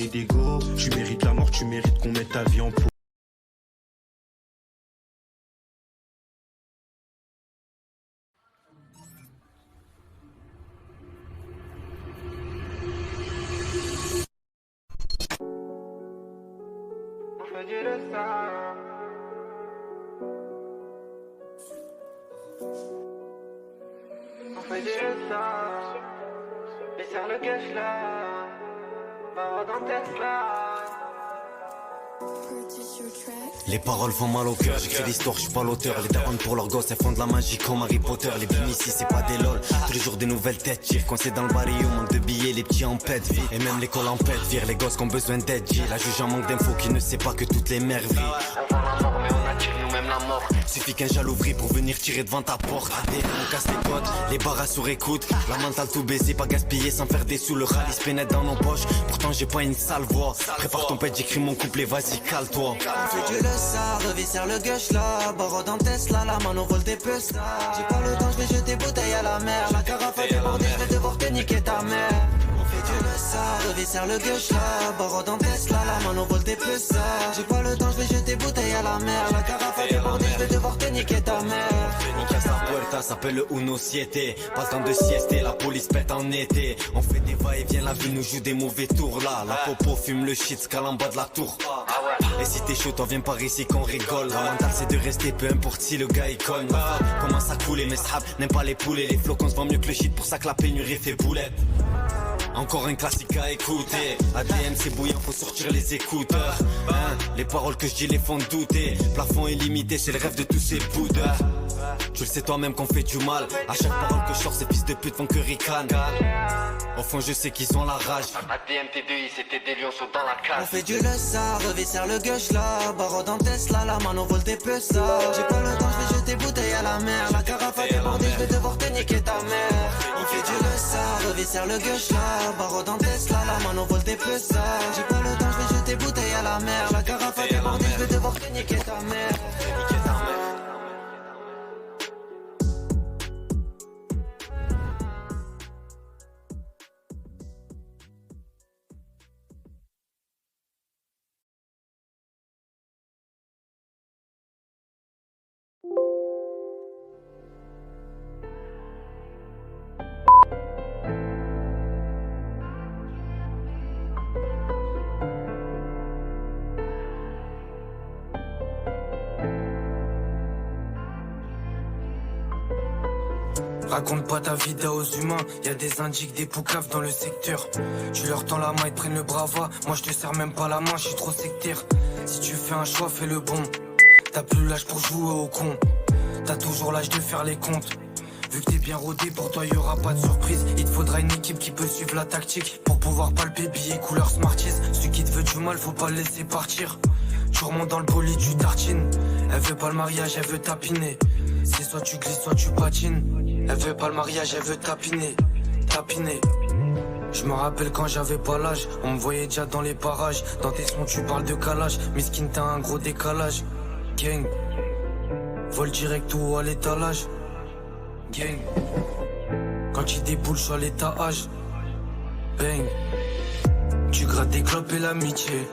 ni d'ego. Tu mérites la mort, tu mérites qu'on mette ta vie en pause. On fait du sang, et sur le cash là, va dans Tesla. Les paroles font mal au cœur, j'écris l'histoire, je suis pas l'auteur. Les darons pour leurs gosses, elles font de la magie comme Harry Potter. Les bimes ici c'est pas des lol, tous les jours des nouvelles têtes tirent. Quand c'est dans le barrio, manque de billets, les petits en pète vie. Et même l'école en pète vire, les gosses qui ont besoin d'aide. La juge en manque d'infos qui ne sait pas que toutes les mères vivent. On voit la mort mais on attire nous-mêmes la mort. Suffit qu'un jaloux ouvrit pour venir tirer devant ta porte. On casse les codes, les barres sur écoute. La mentale tout baisé, pas gaspillé sans faire des sous. Le rallye se pénètre dans nos poches, pourtant j'ai pas une sale voix. Prépare ton pet, j'écris mon couplet, vas-y cale-toi. Si tu le sais, revisser le gueuche là. Barreau dans Tesla, la main au vol des puces là. J'ai pas le temps, je vais jeter bouteille à la mer. La carafe a débordé, je vais devoir te niquer ta mère. Tu le sais, revisser le gueuche là. Barreau dans Tesla, la main au vol des puces là. J'ai pas le temps, je vais jeter bouteille à la mer. La carafe a débordé, je vais devoir te niquer ta mère. On casse la puerta, s'appelle le Uno Siete. Pas le temps de siester, la police pète en été. On fait des va-et-vient, la vie nous joue des mauvais tours là. La popo fume le shit, scale en bas de la tour. Et si t'es chaud, toi viens par ici qu'on rigole. La mentale c'est de rester, peu importe si le gars il cogne. Commence à couler, mes sahabs n'aiment pas les poulets. Les flocons se vendent mieux que le shit, pour ça que la pénurie fait boulette. Encore un classique à écouter. ADM c'est bouillant, faut sortir les écouteurs. Les paroles que je dis les font douter. Plafond illimité, c'est le rêve de tous ces boudeurs. Tu le sais toi-même qu'on fait du mal. À chaque parole que je sors, ces fils de pute font que ricanent. Au fond je sais qu'ils ont la rage. ADM T2I, c'était des lions sont dans la case. On fait du le ça, revisser le gueuche là. Barreau dans Tesla, la main au vol des puces là. J'ai pas le temps, je vais jeter bouteille à la mer. La carafe a débordé, je vais devoir te niquer ta mère. On fait du le ça, revisser le gueuche là. Barreau dans Tesla, la main au vol des puces là. J'ai pas le temps, je vais jeter bouteille à la mer. La carafe a débordé, je vais devoir te niquer ta mère. Raconte pas ta vie aux humains, y'a des indiques, des poucaves dans le secteur. Tu leur tends la main, ils te prennent le brava. Moi je te serre même pas la main, je suis trop sectaire. Si tu fais un choix, fais le bon. T'as plus l'âge pour jouer au con. T'as toujours l'âge de faire les comptes. Vu que t'es bien rodé, pour toi y'aura pas de surprise. Il te faudra une équipe qui peut suivre la tactique pour pouvoir palper billets couleur Smarties. Celui qui te veut du mal, faut pas le laisser partir. Tu remontes dans le bolide, tu tartines. Elle veut pas le mariage, elle veut tapiner. C'est soit tu glisses, soit tu patines. Elle veut pas le mariage, elle veut tapiner. Tapiner. Je me rappelle quand j'avais pas l'âge, on me voyait déjà dans les parages. Dans tes sons tu parles de calage, Miskin t'as un gros décalage. Gang. Vol direct ou à l'étalage. Gang. Quand il déboule, je suis à l'étage. Bang. Tu grattes des clopes et l'amitié.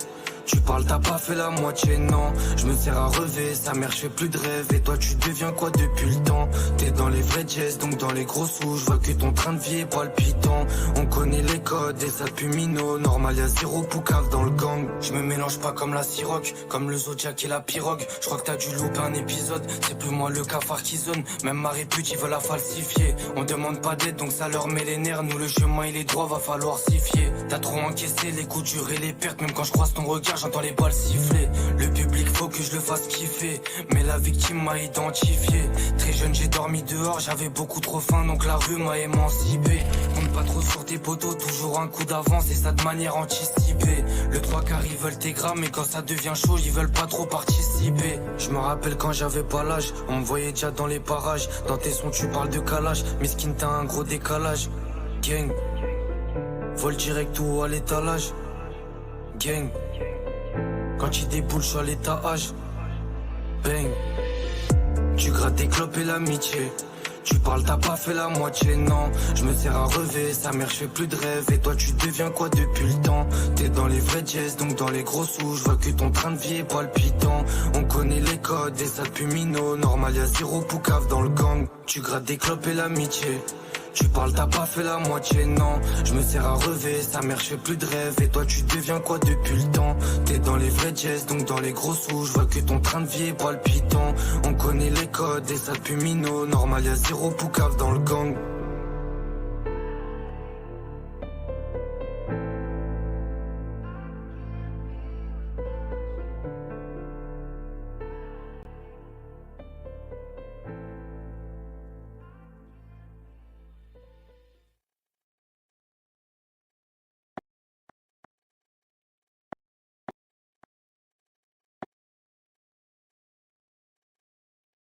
Tu parles, t'as pas fait la moitié, non. Je me sers à relever, sa mère, je fais plus de rêve. Et toi, tu deviens quoi depuis le temps? T'es dans les vrais jazz, donc dans les gros sous. Je vois que ton train de vie est palpitant. On connaît les codes et ça pue minot. Normal, y'a zéro poucave dans le gang. Je me mélange pas comme la Siroc, comme le Zodiac et la pirogue. Je crois que t'as dû louper un épisode. C'est plus moi le cafard qui zone. Même ma répute, ils veulent la falsifier. On demande pas d'aide, donc ça leur met les nerfs. Nous, le chemin, il est droit, va falloir s'y fier. T'as trop encaissé les coups durs et les pertes. Même quand je croise ton regard, j'entends les balles siffler. Le public faut que je le fasse kiffer, mais la victime m'a identifié. Très jeune j'ai dormi dehors, j'avais beaucoup trop faim, donc la rue m'a émancipé. Compte pas trop sur tes poteaux, toujours un coup d'avance et ça de manière anticipée. Le 3/4 ils veulent tes grammes, mais quand ça devient chaud ils veulent pas trop participer. Je me rappelle quand j'avais pas l'âge, on me voyait déjà dans les parages. Dans tes sons tu parles de calage, Miskin t'as un gros décalage. Gang. Vol direct ou à l'étalage. Gang. Quand il déboule, je suis à l'étage. Bang. Tu grattes des clopes et l'amitié. Tu parles, t'as pas fait la moitié, non. Je me sers à rêver, sa mère, je fais plus de rêve. Et toi, tu deviens quoi depuis le temps? T'es dans les vrais jazz, donc dans les gros sous. Je vois que ton train de vie est palpitant. On connaît les codes, et ça depuis minot. Normal, y'a zéro poucave dans le gang. Tu grattes des clopes et l'amitié. Tu parles, t'as pas fait la moitié, non. Je me sers à rêver, sa mère, je fais plus de rêve. Et toi, tu deviens quoi depuis le temps? T'es dans les vrais jazz, donc dans les gros sous. Je vois que ton train de vie est palpitant. On connaît les codes, et ça depuis minot. Normal, y'a zéro poucave dans le gang.